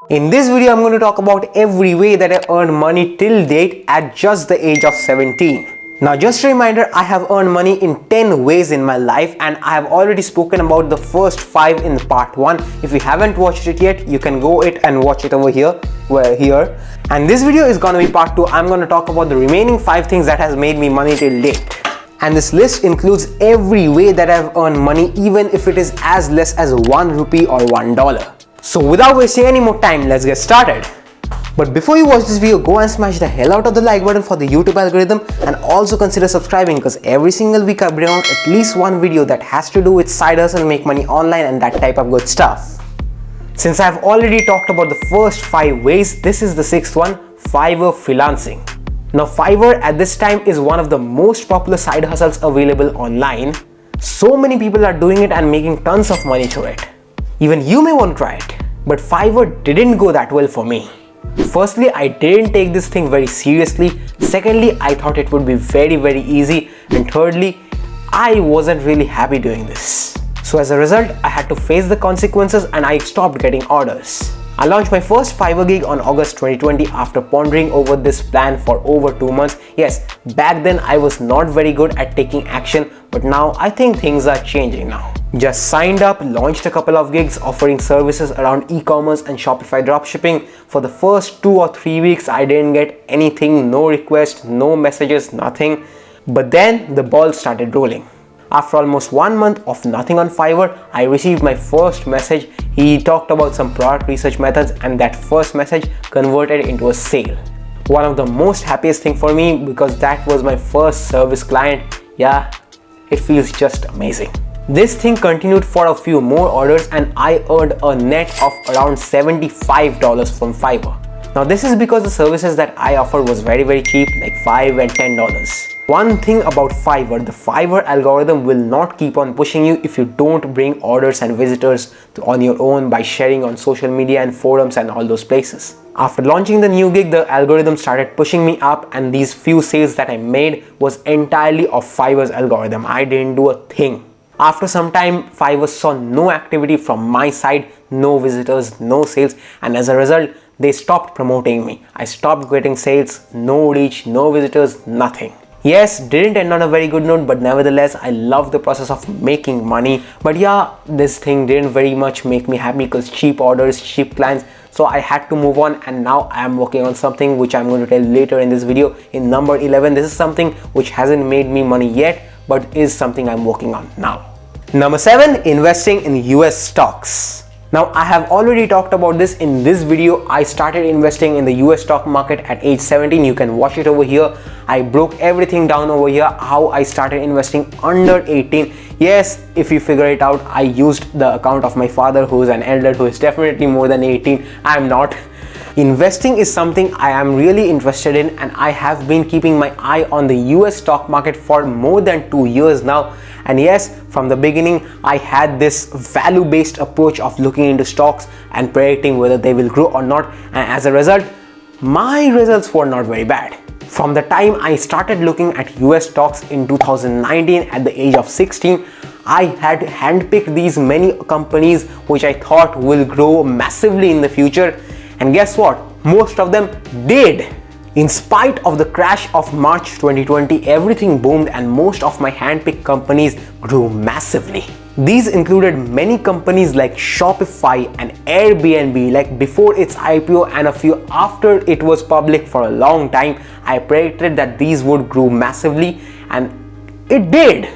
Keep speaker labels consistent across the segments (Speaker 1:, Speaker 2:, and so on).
Speaker 1: In this video, I'm going to talk about every way that I earned money till date at just the age of 17. Now just a reminder, I have earned money in 10 ways in my life and I have already spoken about the first 5 in part 1. If you haven't watched it yet, you can go and watch it over here. And this video is going to be part 2. I'm going to talk about the remaining 5 things that has made me money till date. And this list includes every way that I've earned money, even if it is as less as 1 rupee or $1. So without wasting any more time, let's get started. But before you watch this video, go and smash the hell out of the like button for the YouTube algorithm, and also consider subscribing because every single week I bring out at least one video that has to do with side hustle, make money online and that type of good stuff. Since I've already talked about the first 5 ways, this is the 6th one, Fiverr freelancing. Now Fiverr at this time is one of the most popular side hustles available online. So many people are doing it and making tons of money through it. Even you may want to try it. But Fiverr didn't go that well for me. Firstly, I didn't take this thing very seriously. Secondly, I thought it would be very easy. And thirdly, I wasn't really happy doing this. So as a result, I had to face the consequences and I stopped getting orders. I launched my first Fiverr gig on August 2020 after pondering over this plan for over 2 months. Yes, back then I was not very good at taking action, but now I think things are changing now. Just signed up, launched a couple of gigs offering services around e-commerce and Shopify dropshipping. For the first 2 or 3 weeks, I didn't get anything, no requests, no messages, nothing. But then the ball started rolling. After almost 1 month of nothing on Fiverr, I received my first message. He talked about some product research methods and that first message converted into a sale. One of the most happiest thing for me because that was my first service client. Yeah, it feels just amazing. This thing continued for a few more orders and I earned a net of around $75 from Fiverr. Now this is because the services that I offered was very cheap, like $5 and $10. One thing about Fiverr, the Fiverr algorithm will not keep on pushing you if you don't bring orders and visitors on your own by sharing on social media and forums and all those places. After launching the new gig, the algorithm started pushing me up and these few sales that I made was entirely of Fiverr's algorithm. I didn't do a thing. After some time, Fiverr saw no activity from my side, no visitors, no sales, and as a result, they stopped promoting me. I stopped getting sales, no reach, no visitors, nothing. Yes, didn't end on a very good note, but nevertheless, I love the process of making money. But yeah, this thing didn't very much make me happy because cheap orders, cheap clients. So I had to move on and now I am working on something which I'm going to tell later in this video. In number 11, this is something which hasn't made me money yet, but is something I'm working on now. Number 7, investing in US stocks. Now I have already talked about this in this video. I started investing in the US stock market at age 17. You can watch it over here. I broke everything down over here, how I started investing under 18. Yes, if you figure it out, I used the account of my father who is an elder, who is definitely more than 18. I am not. Investing is something I am really interested in and I have been keeping my eye on the US stock market for more than 2 years now. And yes, from the beginning, I had this value-based approach of looking into stocks and predicting whether they will grow or not. And as a result, my results were not very bad. From the time I started looking at US stocks in 2019 at the age of 16, I had handpicked these many companies which I thought will grow massively in the future. And guess what? Most of them did. In spite of the crash of March 2020, everything boomed and most of my handpicked companies grew massively. These included many companies like Shopify and Airbnb, like before its IPO and a few after it was public for a long time. I predicted that these would grow massively and it did.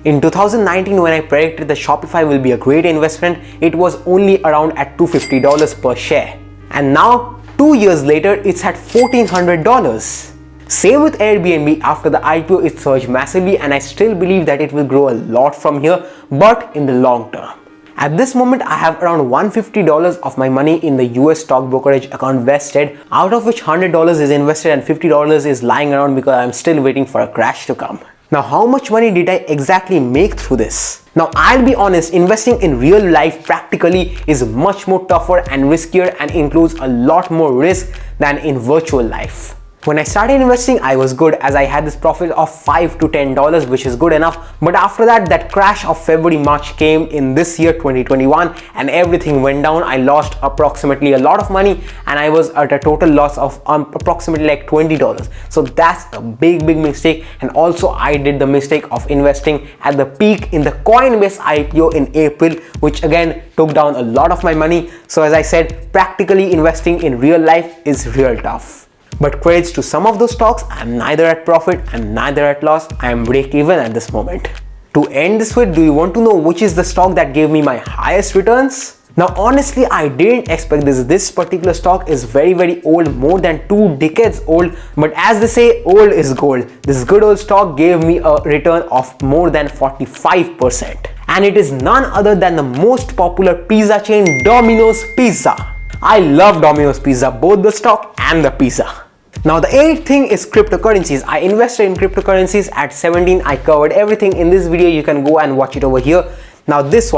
Speaker 1: In 2019, when I predicted that Shopify will be a great investment, it was only around at $250 per share. And now, 2 years later, it's at $1,400. Same with Airbnb. After the IPO, it surged massively and I still believe that it will grow a lot from here, but in the long term. At this moment, I have around $150 of my money in the US stock brokerage account vested, out of which $100 is invested and $50 is lying around because I'm still waiting for a crash to come. Now, how much money did I exactly make through this? Now, I'll be honest, investing in real life practically is much more tougher and riskier and includes a lot more risk than in virtual life. When I started investing, I was good as I had this profit of $5 to $10, which is good enough. But after that, that crash of February, March came in this year 2021 and everything went down. I lost approximately a lot of money and I was at a total loss of approximately like $20. So that's a big mistake. And also I did the mistake of investing at the peak in the Coinbase IPO in April, which again took down a lot of my money. So as I said, practically investing in real life is real tough. But credits to some of those stocks, I'm neither at profit, I'm neither at loss, I am break even at this moment. To end this with, do you want to know which is the stock that gave me my highest returns? Now honestly, I didn't expect this. This particular stock is very old, more than 2 decades old. But as they say, old is gold. This good old stock gave me a return of more than 45%. And it is none other than the most popular pizza chain, Domino's Pizza. I love Domino's Pizza, both the stock and the pizza. Now the 8th thing is cryptocurrencies. I invested in cryptocurrencies at 17. I covered everything in this video. You can go and watch it over here. Now this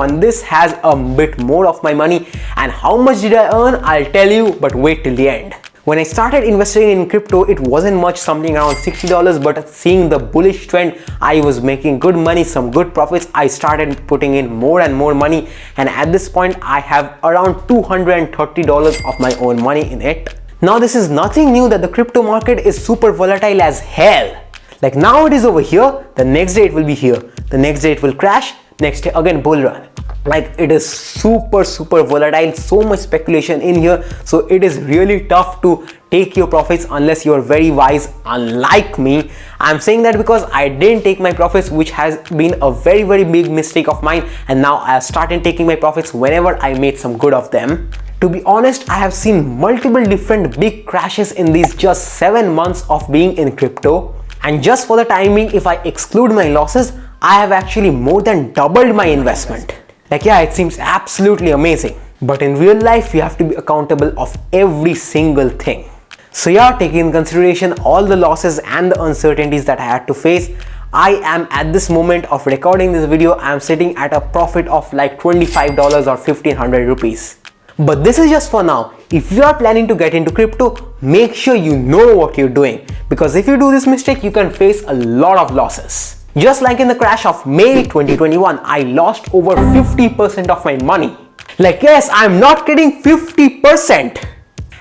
Speaker 1: has a bit more of my money, and how much did I earn? I'll tell you, but wait till the end. When I started investing in crypto, it wasn't much, something around $60, but seeing the bullish trend, I was making good money, some good profits. I started putting in more and more money, and at this point I have around $230 of my own money in it. Now this is nothing new that the crypto market is super volatile as hell. Like now it is over here, the next day it will be here, the next day it will crash, next day again bull run. Like it is super volatile, so much speculation in here. So it is really tough to take your profits unless you're very wise, unlike me. I'm saying that because I didn't take my profits, which has been a very big mistake of mine, and now I have started taking my profits whenever I made some good of them. To be honest, I have seen multiple different big crashes in these just 7 months of being in crypto. And just for the time being, if I exclude my losses, I have actually more than doubled my investment. Like yeah, it seems absolutely amazing. But in real life, you have to be accountable of every single thing. So yeah, taking in consideration all the losses and the uncertainties that I had to face, I am at this moment of recording this video, I am sitting at a profit of like $25 or 1500 rupees. But this is just for now. If you are planning to get into crypto, make sure you know what you're doing, because if you do this mistake, you can face a lot of losses. Just like in the crash of May 2021, I lost over 50% of my money. Like yes, I'm not kidding, 50%.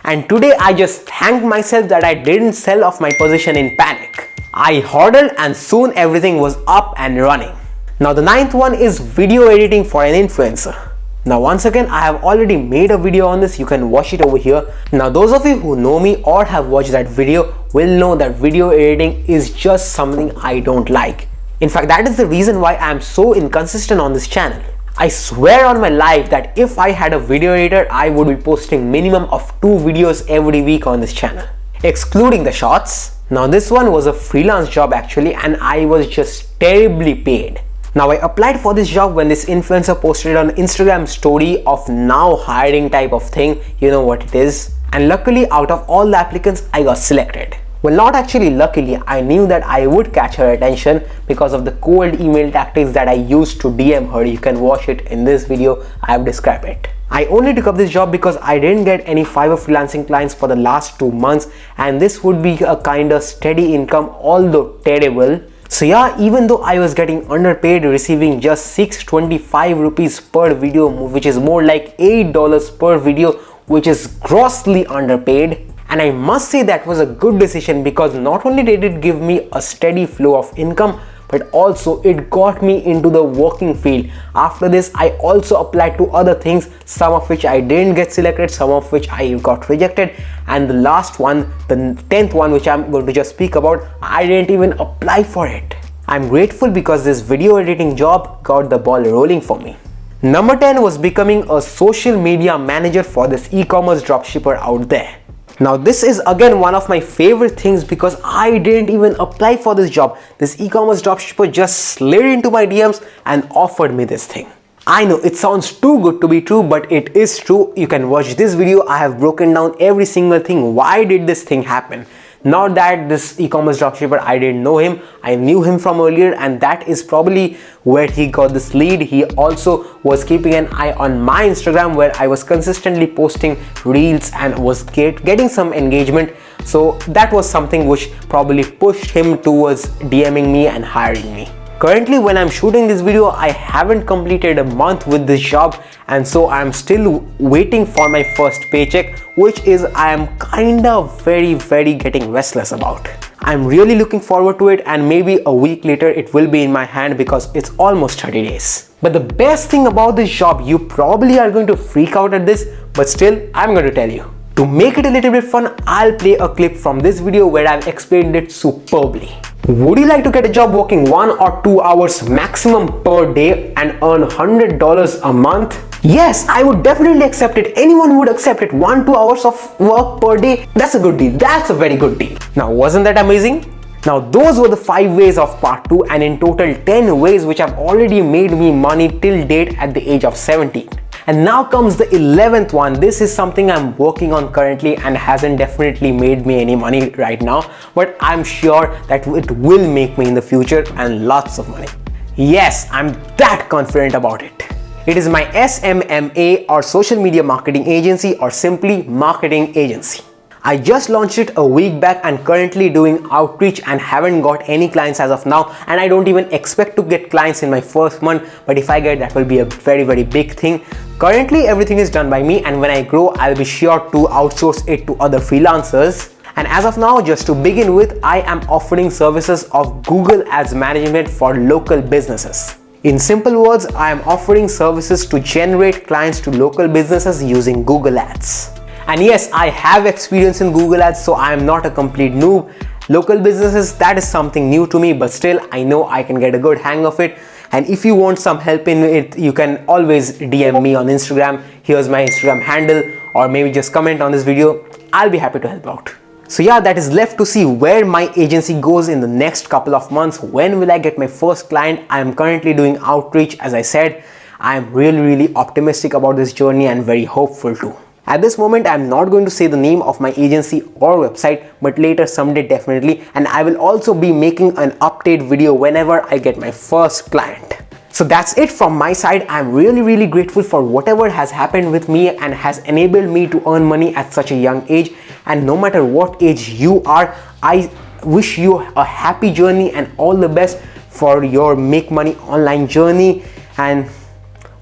Speaker 1: And today I just thank myself that I didn't sell off my position in panic. I hodled and soon everything was up and running. Now the 9th one is video editing for an influencer. Now once again, I have already made a video on this, you can watch it over here. Now those of you who know me or have watched that video will know that video editing is just something I don't like. In fact, that is the reason why I am so inconsistent on this channel. I swear on my life that if I had a video editor, I would be posting minimum of 2 videos every week on this channel, excluding the shorts. Now this one was a freelance job actually, and I was just terribly paid. Now I applied for this job when this influencer posted on Instagram story of now hiring type of thing, you know what it is. And luckily out of all the applicants, I got selected. Well, not actually luckily, I knew that I would catch her attention because of the cold email tactics that I used to DM her. You can watch it in this video, I have described it. I only took up this job because I didn't get any Fiverr freelancing clients for the last 2 months, and this would be a kind of steady income, although terrible. So yeah, even though I was getting underpaid, receiving just 625 rupees per video, which is more like $8 per video, which is grossly underpaid. And I must say that was a good decision, because not only did it give me a steady flow of income, but also it got me into the working field. After this, I also applied to other things, some of which I didn't get selected, some of which I got rejected. And the last one, the 10th one, which I'm going to just speak about, I didn't even apply for it. I'm grateful because this video editing job got the ball rolling for me. Number 10 was becoming a social media manager for this e-commerce dropshipper out there. Now this is again one of my favorite things, because I didn't even apply for this job. This e-commerce dropshipper just slid into my DMs and offered me this thing. I know it sounds too good to be true, but it is true. You can watch this video. I have broken down every single thing. Why did this thing happen? Not that this e-commerce dropshipper, I didn't know him. I knew him from earlier, and that is probably where he got this lead. He also was keeping an eye on my Instagram, where I was consistently posting reels and was getting some engagement. So that was something which probably pushed him towards DMing me and hiring me. Currently, when I'm shooting this video, I haven't completed a month with this job, and so I'm still waiting for my first paycheck, which is I am kinda very getting restless about. I'm really looking forward to it, and maybe a week later it will be in my hand because it's almost 30 days. But the best thing about this job, you probably are going to freak out at this, but still I'm going to tell you. To make it a little bit fun, I'll play a clip from this video where I've explained it superbly. Would you like to get a job working 1 or 2 hours maximum per day and earn $100 a month? Yes, I would definitely accept it. Anyone would accept it. 1-2 hours of work per day. That's a good deal. That's a very good deal. Now, wasn't that amazing? Now, those were the 5 ways of part 2, and in total 10 ways which have already made me money till date at the age of 17. And now comes the 11th one. This is something I'm working on currently and hasn't definitely made me any money right now, but I'm sure that it will make me in the future and lots of money. Yes, I'm that confident about it. It is my SMMA, or social media marketing agency, or simply marketing agency. I just launched it a week back and currently doing outreach and haven't got any clients as of now, and I don't even expect to get clients in my first month, but if I get, that will be a very big thing. Currently everything is done by me, and when I grow I'll be sure to outsource it to other freelancers. And as of now, just to begin with, I am offering services of Google Ads management for local businesses. In simple words, I am offering services to generate clients to local businesses using Google Ads. And yes, I have experience in Google Ads, so I am not a complete noob. Local businesses, that is something new to me, but still I know I can get a good hang of it. And if you want some help in it, you can always DM me on Instagram. Here's my Instagram handle, or maybe just comment on this video. I'll be happy to help out. So yeah, that is left to see where my agency goes in the next couple of months. When will I get my first client? I am currently doing outreach, as I said. I am really optimistic about this journey and very hopeful too. At this moment, I'm not going to say the name of my agency or website, but later someday definitely, and I will also be making an update video whenever I get my first client. So that's it from my side. I'm really grateful for whatever has happened with me and has enabled me to earn money at such a young age. And no matter what age you are, I wish you a happy journey and all the best for your make money online journey. And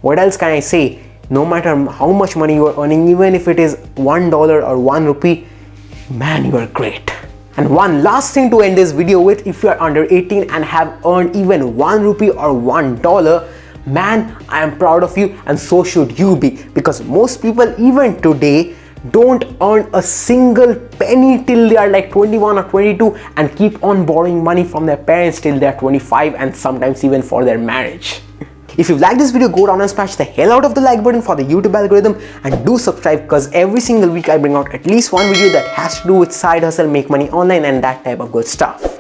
Speaker 1: what else can I say? No matter how much money you are earning, even if it is $1 or 1 rupee, man, you are great. And one last thing to end this video with, if you are under 18 and have earned even 1 rupee or $1, man, I am proud of you, and so should you be, because most people even today don't earn a single penny till they are like 21 or 22 and keep on borrowing money from their parents till they are 25, and sometimes even for their marriage. If you like this video, go down and smash the hell out of the like button for the YouTube algorithm, and do subscribe, because every single week I bring out at least one video that has to do with side hustle, make money online, and that type of good stuff.